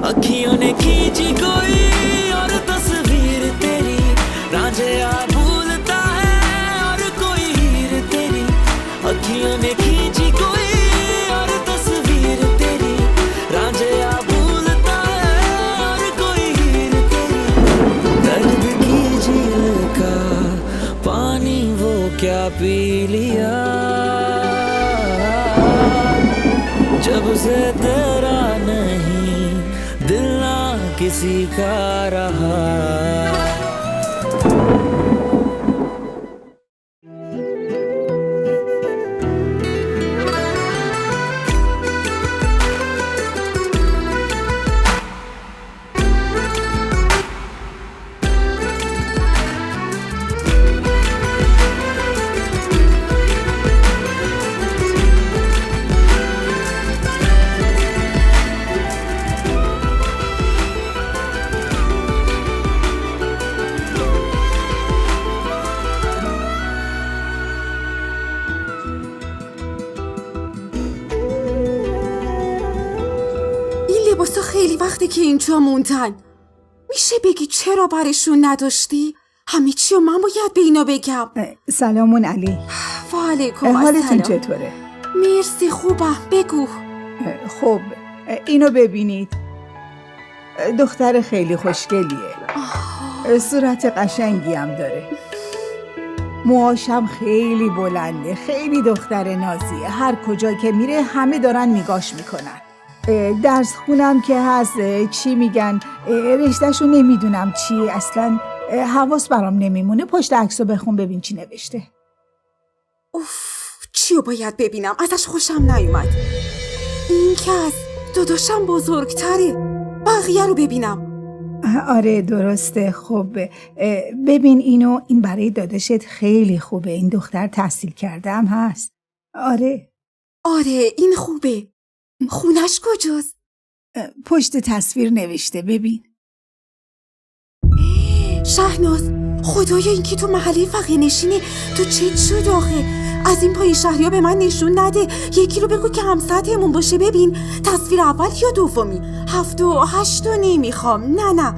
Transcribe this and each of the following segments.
अखियों ने खींची कोई और तस्वीर तेरी, रांझे आ भूलता है और कोई हीर तेरी। अखियों ने खींची कोई और तस्वीर तेरी, रांझे आ भूलता है और कोई हीर तेरी। दर्द की झील का पानी वो क्या पी लिया, जब से तेरा नहीं दिल ना किसी का रहा। لباسا خیلی وقتی که اینجا موندن. میشه بگی چرا برشون نداشتی؟ همه چی و من باید به اینا بگم. سلامون علی. و علیکم السلام. حالتون چطوره؟ مرسی خوبم، بگو. خب اینو ببینید، دختر خیلی خوشگلیه، صورت قشنگی هم داره، موهاشم خیلی بلنده، خیلی دختر نازیه، هر کجا که میره همه دارن نگاش میکنن. درس خونم که هست، چی میگن، رشتهشو نمیدونم چی، اصلا حواس برام نمیمونه. پشت عکسو بخون ببین چی نوشته. اوف، چیو باید ببینم؟ ازش خوشم نیومد. این که از داداشم بزرگتره، بقیه رو ببینم. آره درسته. خب ببین اینو، این برای داداشت خیلی خوبه، این دختر تحصیل کرده هم هست. آره این خوبه. خونش کجاست؟ پشت تصویر نوشته، ببین. شهناز، خدایا این که تو محله فقیه نشینه، تو چت شد آخه؟ از این پای شهریا به من نشون نده، یکی رو بگو که همسطحمون باشه. ببین تصویر اول یا دومی؟ 7 و 8 نمیخوام. نه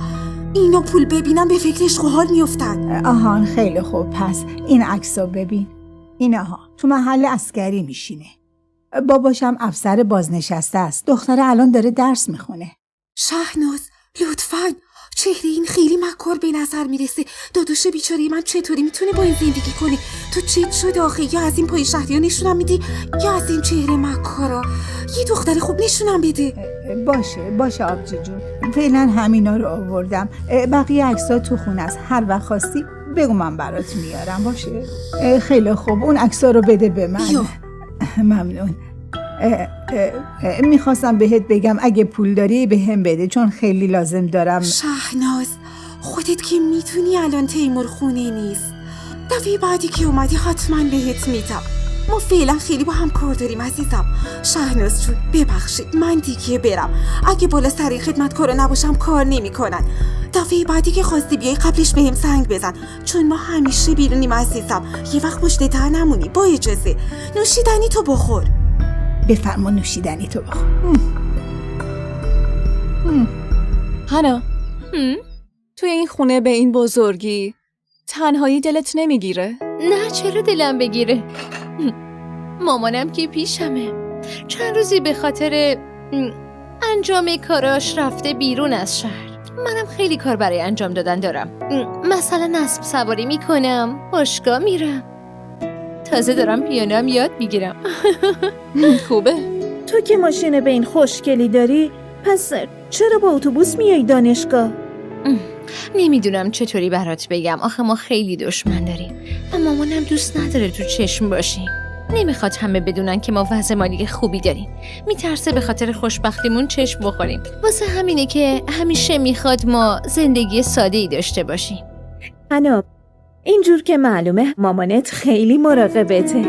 اینا پول ببینم به فکرش حال میافتن. آهان خیلی خوب. پس این عکسو ببین. اینها تو محل عسکری میشینه، باباشم افسر بازنشسته است، دختره الان داره درس میخونه. شهناز لطفاً، چهره این خیلی مکار به نظر میرسه. داداش بیچاره من چطوری میتونه با این زندگی کنه؟ تو چت شد آخه؟ یا از این پای شهریا نشونم میدی یا از این چهره مکارا؟ یه دختر خوب نشونم بده. باشه آبجی جون، فعلا همینا رو آوردم، بقیه عکس‌ها تو خونه است، هر وقت خواستی بگو من برات میارم. باشه خیلی خوب، اون عکس‌ها رو بده به من. ممنون. میخواستم بهت بگم اگه پول داری به هم بده، چون خیلی لازم دارم. شهناز، خودت که میتونی الان تیمور خونه نیست، دفعه بعدی که اومدی حتما بهت میدم. ما فعلا خیلی با هم کار داریم عزیزم. شهناز جون ببخشید، من دیگه برم. اگه بالا سر این خدمتکارا نباشم کار نمیکنن. دفعه بعدی که خواستی بیای قبلش بهم زنگ بزن، چون ما همیشه بیرونیم عزیزم. یه وقت پشت در نمونی. با اجازه. نوشیدنی تو بخور. بفرما نوشیدنی تو بخور. هانا، توی این خونه به این بزرگی تنهایی دلت نمیگیره؟ نه چرا دلم بگیره؟ مامانم که پیشمه، چند روزی به خاطر انجام کاراش رفته بیرون از شهر. منم خیلی کار برای انجام دادن دارم، مثلا اسب سواری میکنم، باشگاه میرم، تازه دارم پیانوام یاد میگیرم. خوبه. تو که ماشین به این خوشگلی داری، پس چرا با اتوبوس میای دانشگاه؟ نمیدونم چطوری برات بگم، آخه ما خیلی دشمن داریم و مامانم دوست نداره تو چشم باشیم. نمیخواد همه بدونن که ما وضع مالی خوبی داریم، میترسه به خاطر خوشبختیمون چشم بخوریم. واسه همینه که همیشه میخواد ما زندگی ساده‌ای داشته باشیم. هانا، اینجور که معلومه مامانت خیلی مراقبته.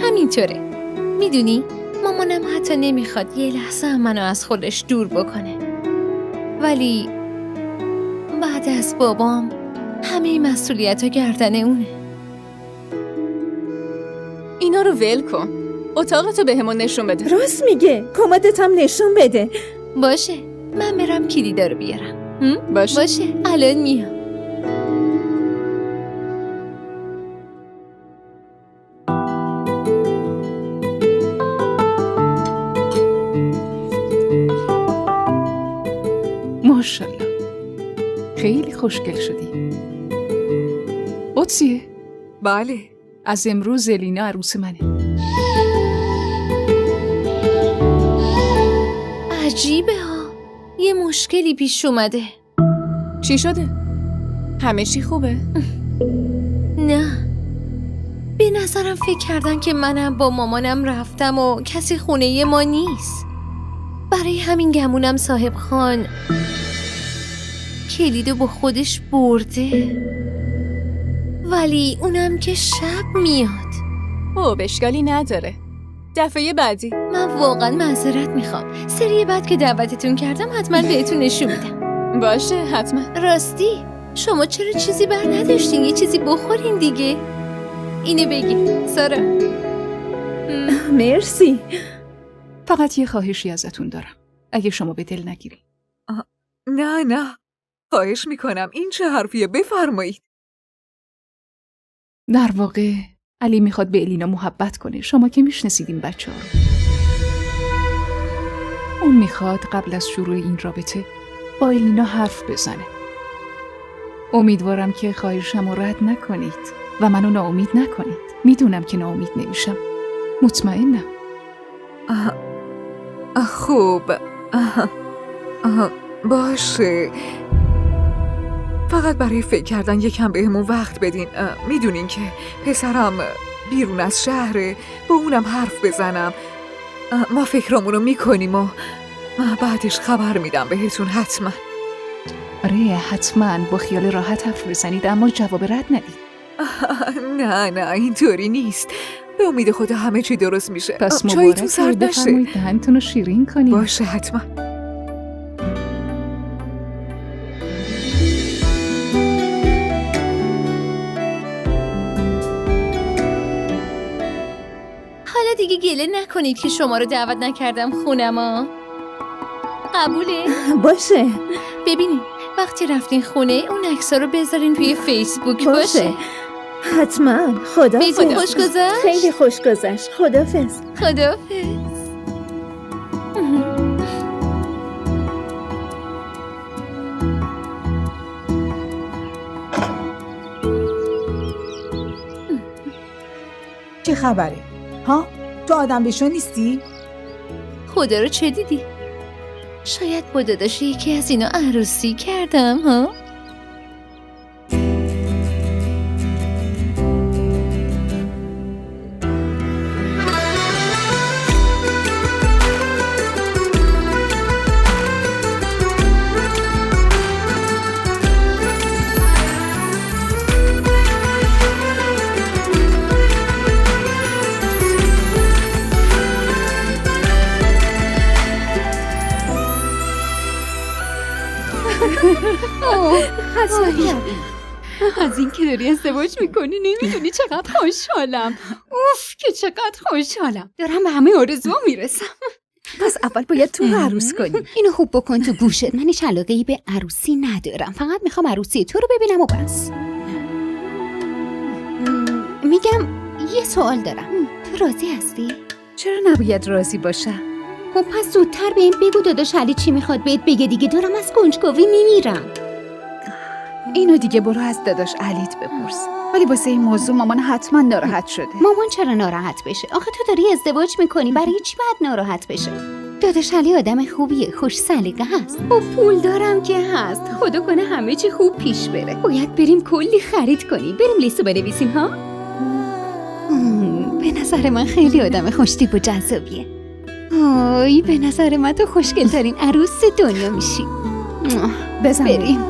همینطوره. میدونی مامانم حتی نمیخواد یه لحظه منو از خودش دور بکنه، ولی بعد از بابام همه مسئولیت ها گردن اونه. اینا رو ول کن، اتاقتو به همون نشون بده. راست میگه، کمدت هم نشون بده. باشه، من برم کلیدا رو بیارم. باشه. باشه، الان میام. ماشاءالله، خیلی خوشگل شدی. قدسیه؟ بله. از امروز زلینا عروس منه. عجیبه ها، یه مشکلی پیش اومده. چی شده؟ همه چی خوبه؟ نه، به نظرم فکر کردن که منم با مامانم رفتم و کسی خونه ما نیست. برای همین گمونم صاحب خان کلیدو با خودش برده، ولی اونم که شب میاد. اشکالی نداره. دفعه بعدی. من واقعا معذرت میخوام. سری بعد که دعوتتون کردم حتما بهتون نشون میدم. باشه حتما. راستی شما چرا چیزی بر نداشتین؟ یه چیزی بخورین دیگه. اینو بگی سارا. مرسی. فقط یه خواهشی ازتون دارم، اگه شما به دل نگیری. نه خواهش میکنم، این چه حرفیه؟ بفرمایید. در واقع علی میخواد به الینا محبت کنه. شما که میشناسید این بچه ها رو. اون میخواد قبل از شروع این رابطه با الینا حرف بزنه. امیدوارم که خواهشم رو رد نکنید و منو ناامید نکنید. میدونم که ناامید نمیشم. مطمئنم. خوب. باشه، فقط برای فکر کردن یکم بهمون وقت بدین. میدونین که پسرم بیرون از شهره، با اونم حرف بزنم. ما فکرامونو میکنیم و بعدش خبر میدم بهتون حتما. آره حتما، با خیال راحت حرف بزنید اما جواب رد ندید. نه اینطوری نیست. به امید خدا همه چی درست میشه. پس چایتون سرد نشه. بفرمایید دهنتون رو شیرین کنید. باشه حتما. حالا دیگه گله نکنید که شما رو دعوت نکردم خونما. قبوله؟ باشه. ببینید وقتی رفتین خونه اون عکس‌ها رو بذارین توی فیسبوک. باشه. حتما. خدافظ. بهتون خوش گذشت؟ خیلی خوش گذشت. خدافظ. خداحافظ. چه خبره؟ ها؟ تو آدم بشو نیستی؟ خدا رو چه دیدی؟ شاید با داداش یکی از اینا عروسی کردم ها؟ از این که داری ازدواج میکنی نمیدونی چقدر خوشحالم. اوف که چقدر خوشحالم. دارم به همه آرزوها میرسم. پس اول باید تو عروس کنی. اینو خوب بکن تو گوشت. من هیچ علاقه‌ای به عروسی ندارم. فقط میخوام عروسی تو رو ببینم و بس. میگم یه سوال دارم. تو راضی هستی؟ چرا نباید راضی باشم؟ خب پس زودتر به این بگو داداش علی چی میخواد بهت بگه دیگه. دارم از کنجکاوی میمیرم. اینو دیگه برو از داداش علیت بپرس. ولی واسه این موضوع مامان حتما ناراحت شده. مامان چرا ناراحت بشه؟ آخه تو داری ازدواج میکنی، برای چی باید ناراحت بشه؟ داداش علی آدم خوبیه، خوش سلیقه هست. و پول دارم که هست. خدا کنه همه چی خوب پیش بره. باید بریم کلی خرید کنی. بریم لیستو بنویسیم ها؟ به نظر من خیلی آدم خوشتیپ و جذابیه. آی به نظر من تو خوشگل‌ترین عروس دنیا میشی. بزن بریم.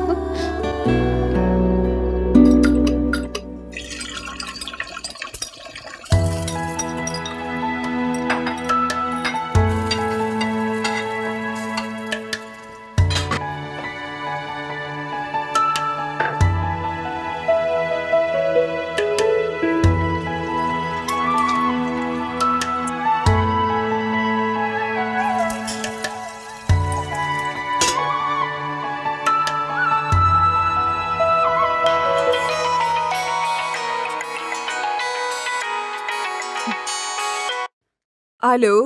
الو؟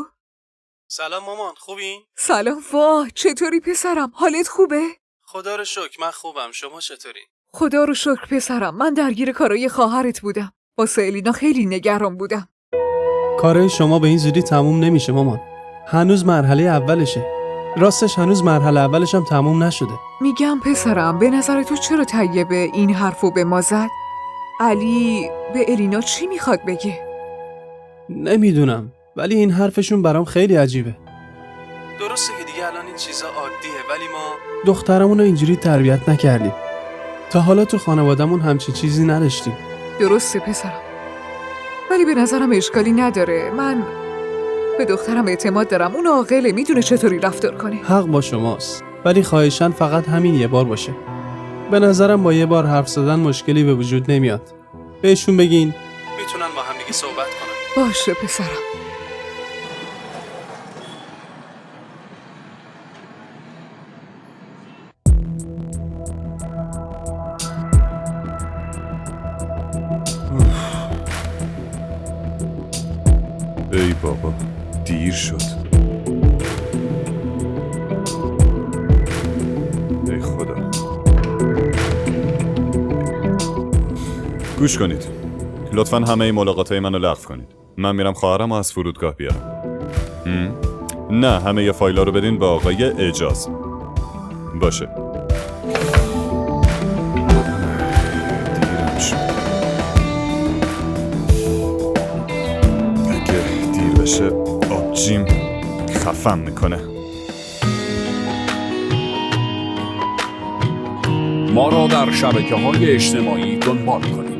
سلام مامان، خوبین؟ سلام. واه چطوری پسرم؟ حالت خوبه؟ خدا رو شکر من خوبم. شما چطوری؟ خدا رو شکر پسرم. من درگیر کارای خواهرت بودم. واسه الینا خیلی نگران بودم. کارای شما به این زودی تموم نمیشه مامان. هنوز مرحله اولشه. راستش هنوز مرحله اولش هم تموم نشده. میگم پسرم به نظر تو چرا طیبه این حرفو به ما زد؟ علی به الینا چی میخواد بگه؟ نمیدونم، ولی این حرفشون برام خیلی عجیبه. درسته که دیگه الان این چیزا عادیه، ولی ما دخترمون رو اینجوری تربیت نکردیم. تا حالا تو خانوادمون همچین چیزی نداشتیم. درسته پسرم، ولی به نظرم اشکالی نداره. من به دخترم اعتماد دارم. اون عاقله، میدونه چطوری رفتار کنه. حق با شماست، ولی خواهشاً فقط همین یه بار باشه. به نظرم با یه بار حرف زدن مشکلی به وجود نمیاد. بهشون بگین میتونن با هم دیگه صحبت کنن. باشه پسرم. ای بابا دیر شد. ای خدا. گوش کنید، لطفاً همه ملاقاتهای منو لغو کنید. من میرم خواهرم از فرودگاه بیارم. نه، همه فایل‌ها رو بدین به آقای اعجاز. باشه. دیرم شد. اگه دیر بشه آبجیم خفم میکنه. ما را در شبکه‌های اجتماعی دنبال کنید.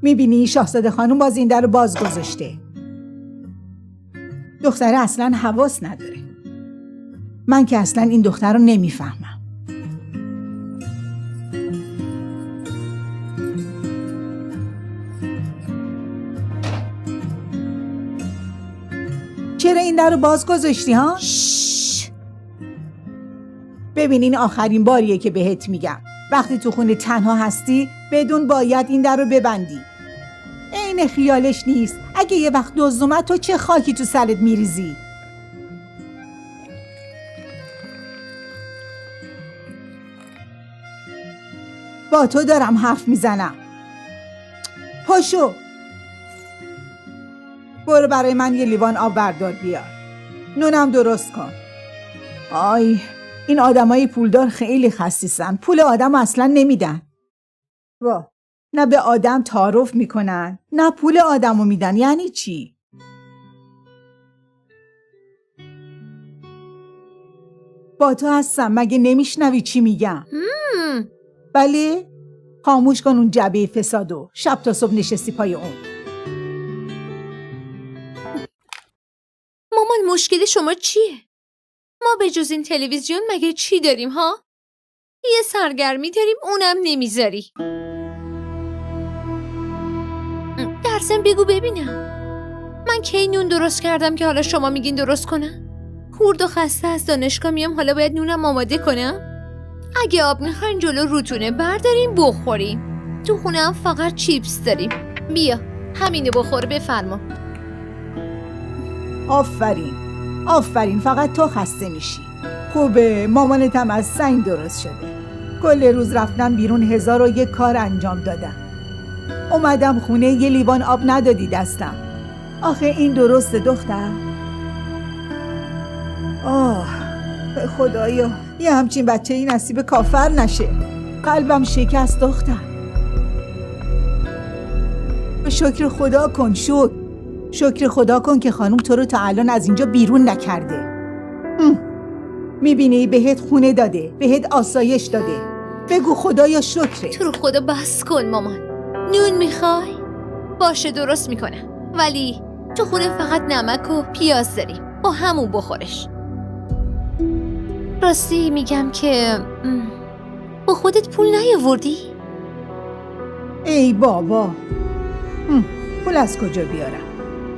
میبینی شاهزاده خانم باز این در رو باز گذاشته. دختره اصلا حواس نداره. من که اصلا این دختر رو نمیفهمم. چرا این در رو باز گذاشتی ها؟ ببین این آخرین باریه که بهت میگم. وقتی تو خونه تنها هستی بدون باید این در رو ببندی. عین خیالش نیست. اگه یه وقت دزد اومد تو چه خاکی تو سرت میریزی؟ با تو دارم حرف میزنم. پاشو برو برای من یه لیوان آب بردار بیار. نونم درست کن. آی این آدمای پولدار خیلی خسیسن. پول آدم اصلا نمیدن. وا نه به آدم تعارف میکنن نه پول آدمو میدن. یعنی چی؟ با تو هستم، مگه نمیشنوی چی میگم؟ بله؟ خاموش کن اون جعبه فسادو. شب تا صبح نشستی پای اون. مامان مشکل شما چیه؟ ما به جز این تلویزیون مگه چی داریم ها؟ یه سرگرمی داریم اونم نمیذاری. درسم بگو ببینم من کی نون درست کردم که حالا شما میگین درست کنم؟ خورد و خسته از دانشگاه میام حالا باید نونم آماده کنم؟ اگه آب میخواین جلو روتونه برداریم بخوریم. تو خونه هم فقط چیپس داریم. بیا همینو بخور بفرما. آفرین آفرین، فقط تو خسته میشی. خوبه مامانت هم از سنگ درست شده. کل روز رفتم بیرون 1001 کار انجام دادم. اومدم خونه یه لیوان آب ندادی دستم. آخه این درسته دختر؟ به خدایا یه همچین بچه این نصیب کافر نشه. قلبم شکست دختر. شکر خدا کن. شکر خدا کن که خانم تو رو تا الان از اینجا بیرون نکرده. میبینی بهت خونه داده، بهت آسایش داده. بگو خدایا شکره. تو رو خدا بس کن مامان. نون میخوای؟ باشه درست میکنم، ولی تو خونه فقط نمک و پیاز داریم، با همون بخورش. راستی میگم که با خودت پول نیاوردی؟ ای بابا، پول از کجا بیارم؟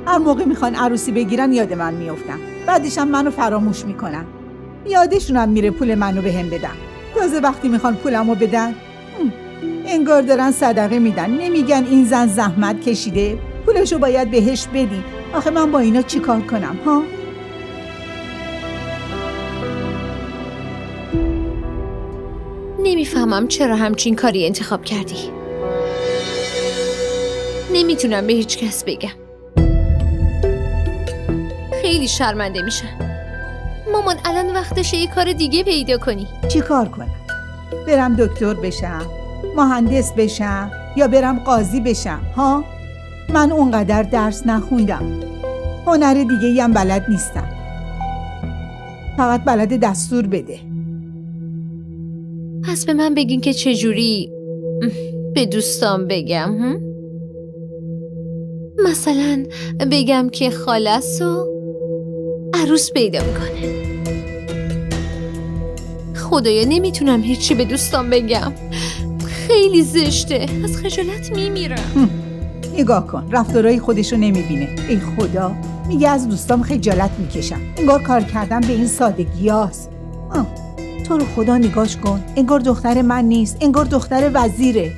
هر موقع میخوان عروسی بگیرن یاد من میافتن، بعدش هم منو فراموش میکنن. یادشونم میره پول منو بهم بدن. تازه وقتی میخوان پولمو بدن انگار دارن صدقه میدن. نمیگن این زن زحمت کشیده، پولشو باید بهش بدی. آخه من با اینا چی کار کنم ها؟ نمیفهمم چرا همچین کاری انتخاب کردی. نمیتونم به هیچ کس بگم. خیلی شرمنده میشم. مامان الان وقتشه یه کار دیگه پیدا کنی. چی کار کنم؟ برم دکتر بشم؟ مهندس بشم؟ یا برم قاضی بشم؟ ها؟ من اونقدر درس نخوندم. هنر دیگه هم بلد نیستم. فقط بلد دستور بده. پس به من بگین که چجوری به دوستام بگم. مثلا بگم که خالص و عروس پیدا میکنه. خدایا نمیتونم هیچی به دوستام بگم. خیلی زشته. از خجالت میمیرم. نگاه کن، رفتارهای خودشو نمیبینه. ای خدا، میگه از دوستام خجالت میکشم. انگار کار کردن به این سادگی هست. تو رو خدا نگاش کن، انگار دختر من نیست، انگار دختر وزیره.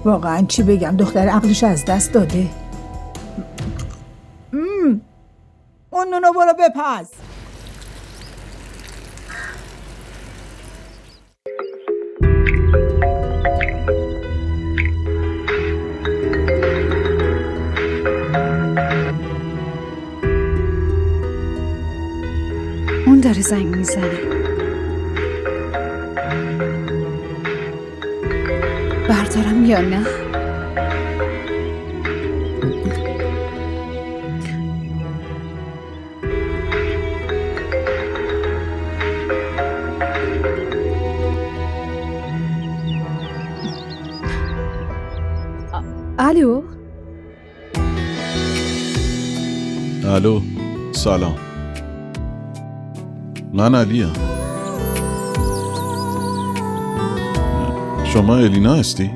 واقعا چی بگم، دختر عقلشو از دست داده. اون نونو برو بپز. اون داره زنگ میزنه. بردارم یا نه؟ الو؟ الو، سلام. من علیم. شما الینا هستی؟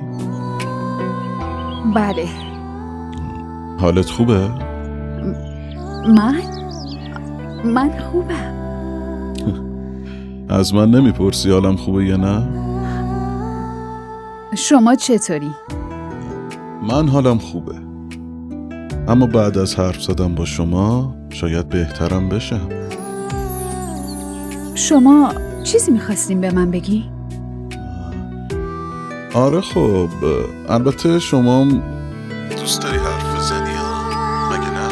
بله. حالت خوبه؟ من خوبم. از من نمیپرسی حالم خوبه یا نه؟ شما چطوری؟ من حالم خوبه، اما بعد از حرف زدن با شما شاید بهترم بشم. شما چیزی میخواستین به من بگی؟ آره خب، البته شما دوست داری حرف بزنی مگه نه؟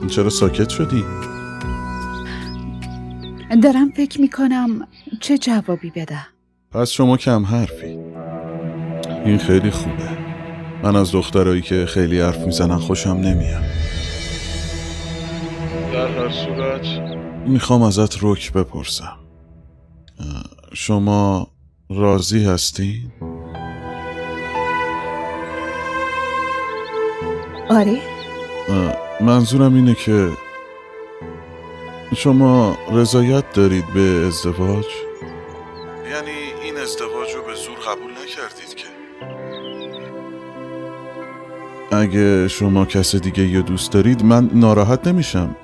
چرا ساکت شدی؟ دارم فکر میکنم چه جوابی بدم. پس شما کم حرفی. این خیلی خوبه. من از دخترایی که خیلی حرف میزنن خوشم نمیاد. در هر صورت میخوام ازت رک بپرسم. شما راضی هستی؟ آره؟ منظورم اینه که شما رضایت دارید به ازدواج؟ یعنی این ازدواج رو به زور قبول نکردید که؟ اگه شما کس دیگه یا دوست دارید من ناراحت نمیشم.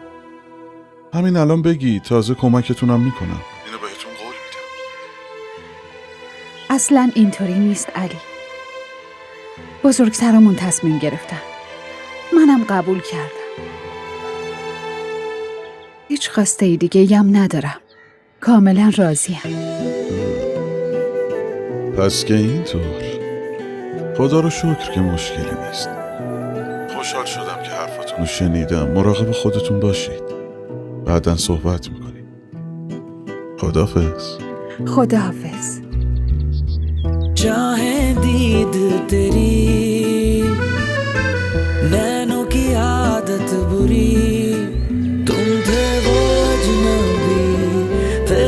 همین الان بگی، تازه کمکتونم میکنم. اینو بهتون قول میدم. اصلا اینطوری نیست علی. بزرگترمون تصمیم گرفتن، منم قبول کردم. هیچ خواسته دیگه هم ندارم. کاملا راضیم. پس که اینطور، خدا رو شکر که مشکلی نیست. خوشحال شدم که حرفتون رو شنیدم. مراقب خودتون باشید. بعداً صحبت میکنیم. خداحافظ. خداحافظ. चाहे दीद तेरी नैनों की आदत बुरी तुम थे वो अजनबी थे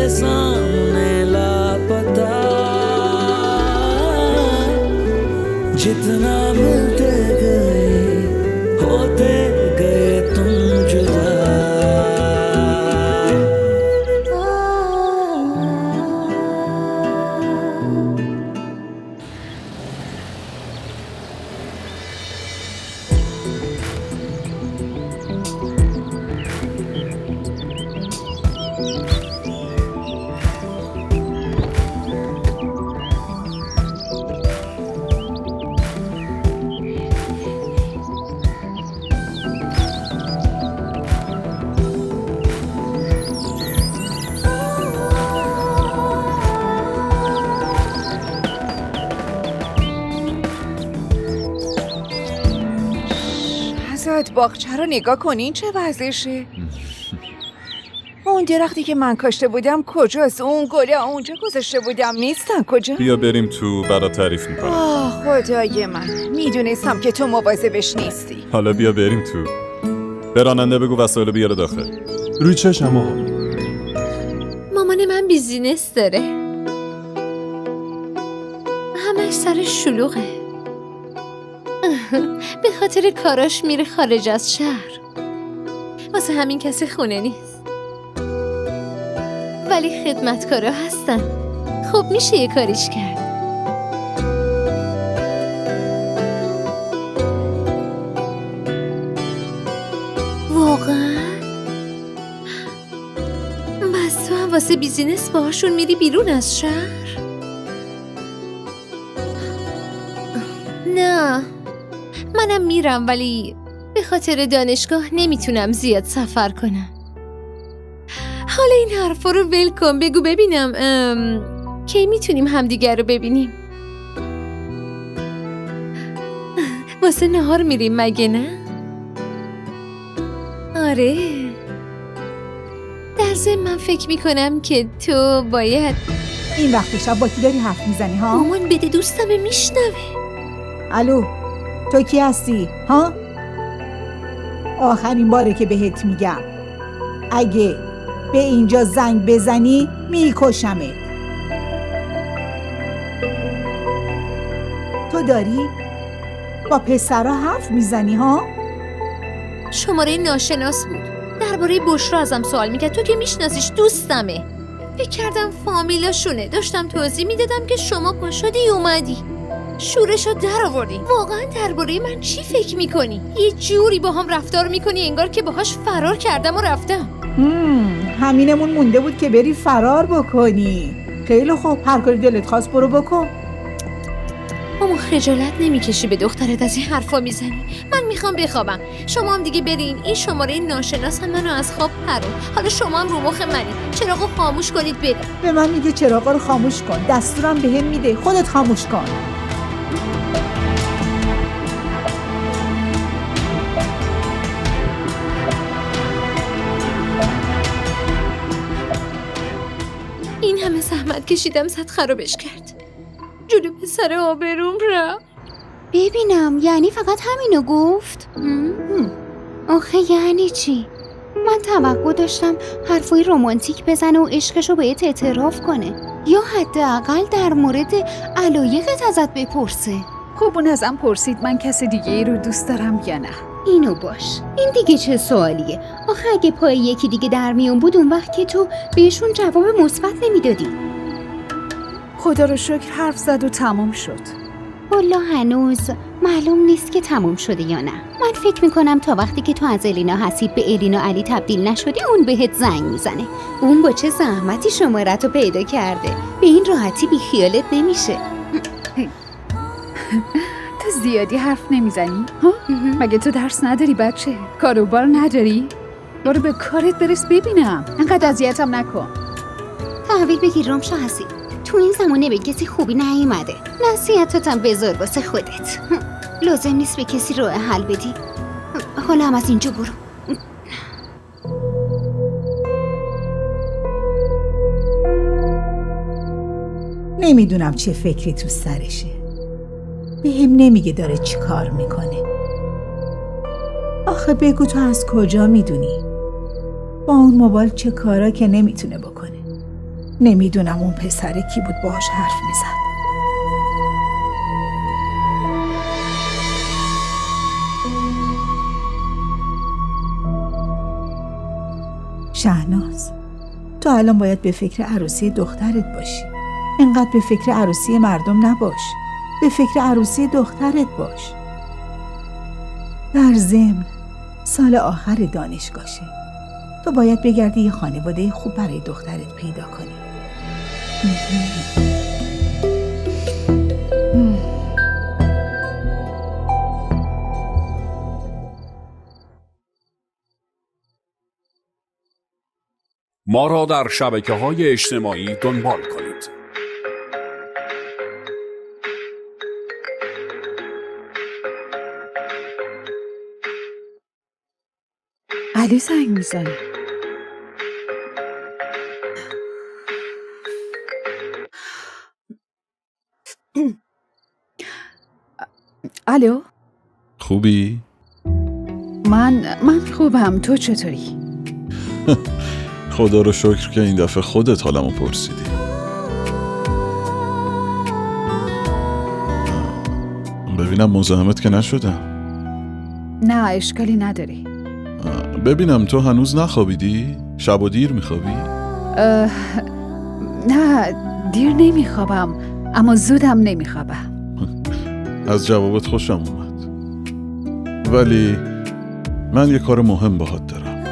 जितना मिलते गए होते गए तुम जुदा। باغچه رو نگاه کنین چه وضعشه. اون درختی که من کاشته بودم کجاست؟ اون گله اونجا گذاشته بودم نیستن کجا؟ بیا بریم تو برات تعریف میکنم. خدای من میدونستم که تو مواظبش نیستی. حالا بیا بریم تو. به راننده بگو وسایل بیاره داخل. روی چشم آقا. مامان من بیزینس داره، همش سر شلوغه. به خاطر کاراش میره خارج از شهر، واسه همین کسی خونه نیست. ولی خدمتکارا هستن، خب میشه یه کاریش کرد. واقعا؟ بس تو هم واسه بیزینس باهاشون میری بیرون از شهر؟ نه، منم میرم ولی به خاطر دانشگاه نمیتونم زیاد سفر کنم. حالا این حرفا رو ول کن، بگو ببینم کی میتونیم همدیگر رو ببینیم؟ واسه نهار میریم مگه نه؟ آره. در ضمن من فکر میکنم که تو باید این وقت شب با کی داری حرف میزنی ها؟ مامان بده دوستم میشنوه. الو تو کی هستی ها؟ آخرین باره که بهت میگم اگه به اینجا زنگ بزنی میکشمت. تو داری با پسرها حرف میزنی ها؟ شماره ناشناس بود، درباره بشرا ازم سوال میکرد. تو که میشناسیش، دوستمه. فکر کردم فامیلاشونه، داشتم توضیح میدادم که شما پا شدی اومدی شورشو در آوردی. واقعا درباره من چی فکر میکنی؟ یه جوری با هم رفتار میکنی انگار که باهاش فرار کردم و رفتم. همینمون مونده بود که بری فرار بکنی. خیلی خوب، هر کاری دلت خواست برو بکن. اما خجالت نمیکشی به دخترت از این حرفا میزنی؟ من میخوام بخوابم، شما هم دیگه برین. این شماره ناشناس هم منو از خواب پرون. حالا شما هم رو مخ منی، چراغو خاموش کنید بریم. به من میگه چراغا رو خاموش کن، دستورم بهم میده خودت خاموش کن. این همه زحمت کشیدم، صد خرابش کرد. جلو پسر آبروم رفت. ببینم یعنی فقط همینو گفت؟ آخه یعنی چی؟ من توقع داشتم حرفای رمانتیک بزنه و عشقشو بهت اعتراف کنه، یا حداقل در مورد علایقت ازت بپرسه. خب اون ازم پرسید من کس دیگه ای رو دوست دارم یا نه. اینو باش، این دیگه چه سوالیه؟ آخه اگه پای یکی دیگه در میون بود اون وقت که تو بهشون جواب مثبت نمیدادی. خدا رو شکر حرف زد و تمام شد. والا هنوز معلوم نیست که تموم شده یا نه. من فکر میکنم تا وقتی که تو از الینا حسیب به الینا علی تبدیل نشدی اون بهت زنگ میزنه. اون با چه زحمتی شمارت رو پیدا کرده، به این راحتی بی خیالت نمیشه. تو زیادی حرف نمیزنی؟ مگه تو درس نداری بچه؟ کاروبار نداری؟ برو به کارت برس ببینم، انقدر اذیتم نکن. تحویل بگیر رامشا حسیب، تو این زمانه به کسی خوبی نیومده. نصیحتاتم بذار واسه خودت، لازم نیست به کسی راه حل بدی. حالا هم از اینجا برو. نمیدونم چه فکری تو سرشه، بهم نمیگه داره چی کار میکنه. آخه بگو تو از کجا میدونی؟ با اون موبایل چه کارا که نمیتونه بکنه. نمیدونم اون پسره کی بود باهاش حرف میزد. الان باید به فکر عروسی دخترت باشی. اینقدر به فکر عروسی مردم نباش. به فکر عروسی دخترت باش. در ضمن سال آخر دانشگاهشه. تو باید بگردی یه خانواده خوب برای دخترت پیدا کنی. ما را در شبکه‌های اجتماعی دنبال کنید. علی زنگ میزنه. الو؟ خوبی؟ من خوبم. تو چطوری؟ خدا رو شکر که این دفعه خودت حالمو پرسیدی. ببینم مزاحمت که نشدم. نه اشکالی نداره. ببینم تو هنوز نخوابیدی؟ شب و دیر میخوابی؟ نه دیر نمیخوابم، اما زودم نمیخوابم. از جوابت خوشم اومد. ولی من یه کار مهم باهات دارم.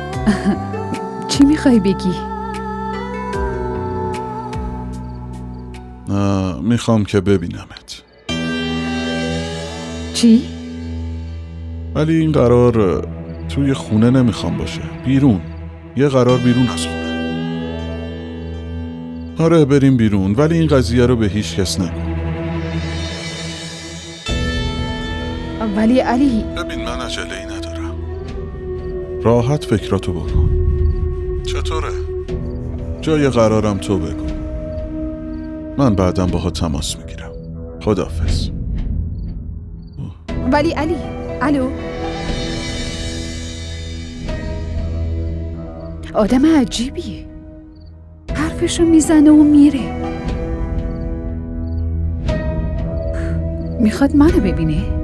چی میخوای بگی؟ میخوام که ببینمت. چی؟ ولی این قرار توی خونه نمیخوام باشه. بیرون. یه قرار بیرون از خونه. آره بریم بیرون، ولی این قضیه رو به هیچ کس نگو. ولی علی ببین من عجله‌ای ندارم. راحت فکراتو بکن. چطوره؟ جای قرارم تو بگو. من بعدم باهات تماس میگیرم. خداحافظ. ولی علی الو؟ آدم عجیبیه. حرفشو میزنه و میره. میخواد منو ببینه؟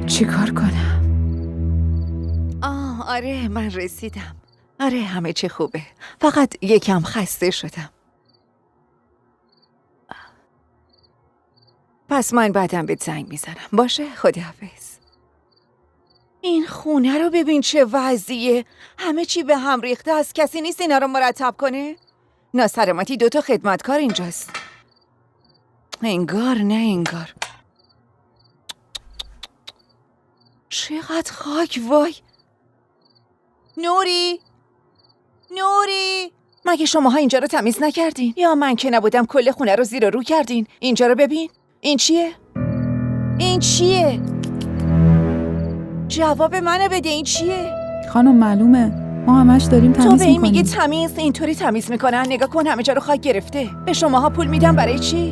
چی کار کنم؟ آره من رسیدم. آره همه چی خوبه. فقط یکم خسته شدم. پس من بعدم بهت زنگ میزنم. باشه خداحافظ. این خونه رو ببین چه وضعیه. همه چی به هم ریخته. از کسی نیست اینا رو مرتب کنه. ناسلامتی 2 خدمتکار اینجاست. انگار نه انگار. چقدر خاک. وای نوری مگه شماها اینجا رو تمیز نکردین؟ یا من که نبودم کل خونه رو زیر و رو کردین؟ اینجا رو ببین. این چیه؟ جواب منو بده. این چیه؟ خانم معلومه ما همش داریم تمیز میکنیم. تو به این میگی تمیز؟ اینطوری تمیز میکنن؟ نگاه کن همه جا رو خاک گرفته. به شماها پول میدم برای چی؟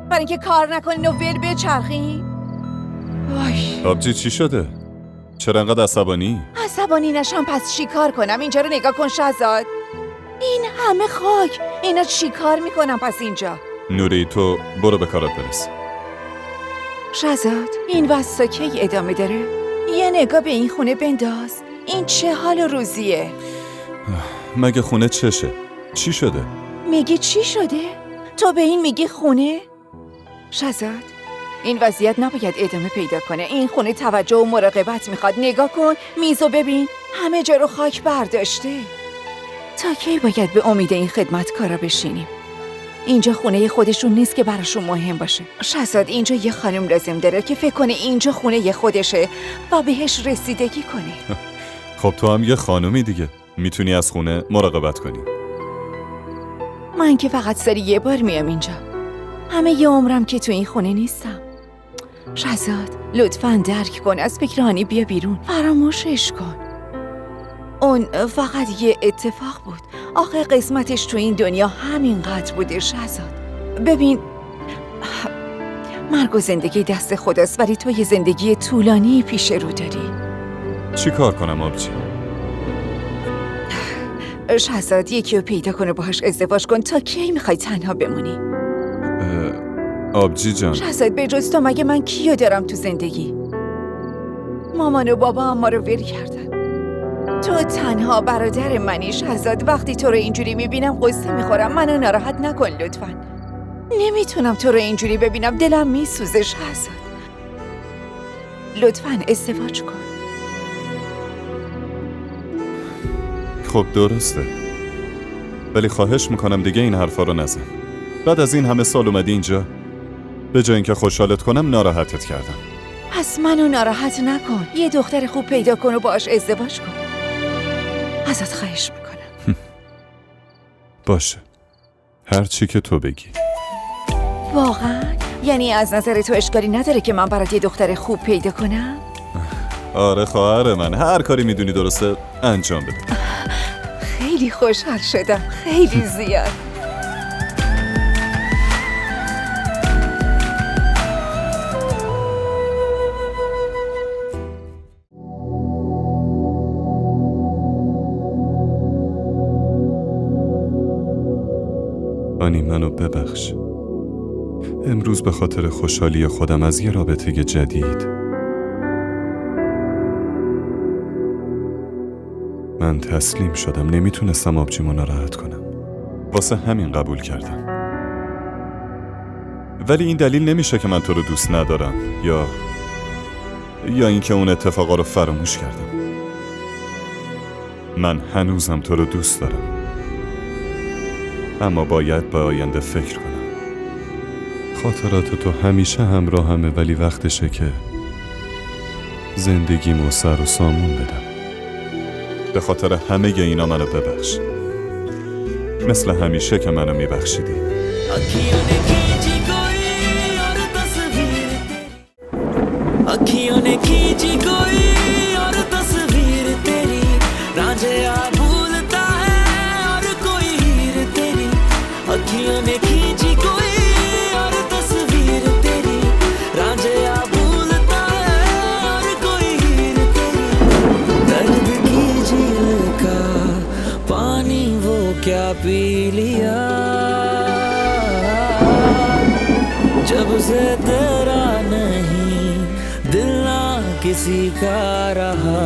برای اینکه کار نکنین و ول بچرخین؟ وای آبجی چی شده؟ چرا انقدر عصبانی؟ عصبانی نشم پس چی کار کنم؟ اینجا رو نگاه کن شهزاد. این همه خاک. اینا چی کار میکنم پس اینجا؟ نوری تو برو به کارت برس. شهزاد این واسه کی ادامه داره؟ یه نگاه به این خونه بنداز. این چه حال و روزیه؟ مگه خونه چشه؟ چی شده؟ میگی چی شده؟ تو به این میگی خونه؟ شهزاد این وضعیت نباید ادامه پیدا کنه. این خونه توجه و مراقبت میخواد. نگاه کن میزو ببین همه جا رو خاک برداشته. تا کی باید به امید این خدمتکارا بشینیم؟ اینجا خونه خودشون نیست که براشون مهم باشه. شهزاد اینجا یه خانم لازم داره که فکر کنه اینجا خونه خودشه و بهش رسیدگی کنه. خب تو هم یه خانومی دیگه، میتونی از خونه مراقبت کنی. من که فقط سری یه بار میام اینجا. همه یه عمرم که تو این خونه نیستم. شهزاد لطفاً درک کن. از فکر هانی بیا بیرون. فراموشش کن. اون فقط یه اتفاق بود. آخه قسمتش تو این دنیا همینقدر بوده شهزاد. ببین مرگ و زندگی دست خداست، ولی تو یه زندگی طولانی پیش رو داری. چی کار کنم آبجی؟ شهزاد یکی رو پیدا کنه باهاش ازدواج کن. تا کی میخوای تنها بمونی؟ آبجی جان شهزاد به جز تو مگه من کیو دارم تو زندگی؟ مامان و بابا هم ما رو ول کردن. تو تنها برادر منی شهزاد. وقتی تو رو اینجوری میبینم قصه میخورم. منو ناراحت نکن لطفاً. نمیتونم تو رو اینجوری ببینم. دلم میسوزه شهزاد. لطفاً ازدواج کن. خب درسته، ولی خواهش میکنم دیگه این حرفا رو نزن. بعد از این همه سال اومدی اینجا، به جای اینکه خوشحالت کنم ناراحتت کردم. پس منو ناراحت نکن. یه دختر خوب پیدا کن و باهاش ازدواج کن. ازت خواهش میکنم. باشه، هر چی که تو بگی. واقعا؟ یعنی از نظر تو اشکالی نداره که من برات یه دختر خوب پیدا کنم؟ آره خواهر من، هر کاری میدونی درسته انجام بده. خیلی خوشحال شدم، خیلی زیاد. آنی منو ببخش. امروز به خاطر خوشحالی خودم از یه رابطه جدید من تسلیم شدم. نمیتونستم آبجیمو ناراحت کنم، واسه همین قبول کردم. ولی این دلیل نمیشه که من تو رو دوست ندارم یا اینکه اون اتفاقا رو فراموش کردم. من هنوزم تو رو دوست دارم، اما باید به آینده فکر کنم. خاطرات تو همیشه همراهمه، ولی وقتشه که زندگیمو سر و سامون بدم. به خاطر همه اینا منو ببخش، مثل همیشه که منو میبخشیدی. अखियों ने खींची कोई और तस्वीर तेरी, रांझिया भूलता है और कोई हीर तेरी। अखियों ने खींची कोई और तस्वीर तेरी, रांझिया भूलता है और कोई हीर तेरी। दर्द की झील का पानी वो क्या पी लिया, जब से तेरा नहीं दिल ना किसी का रहा।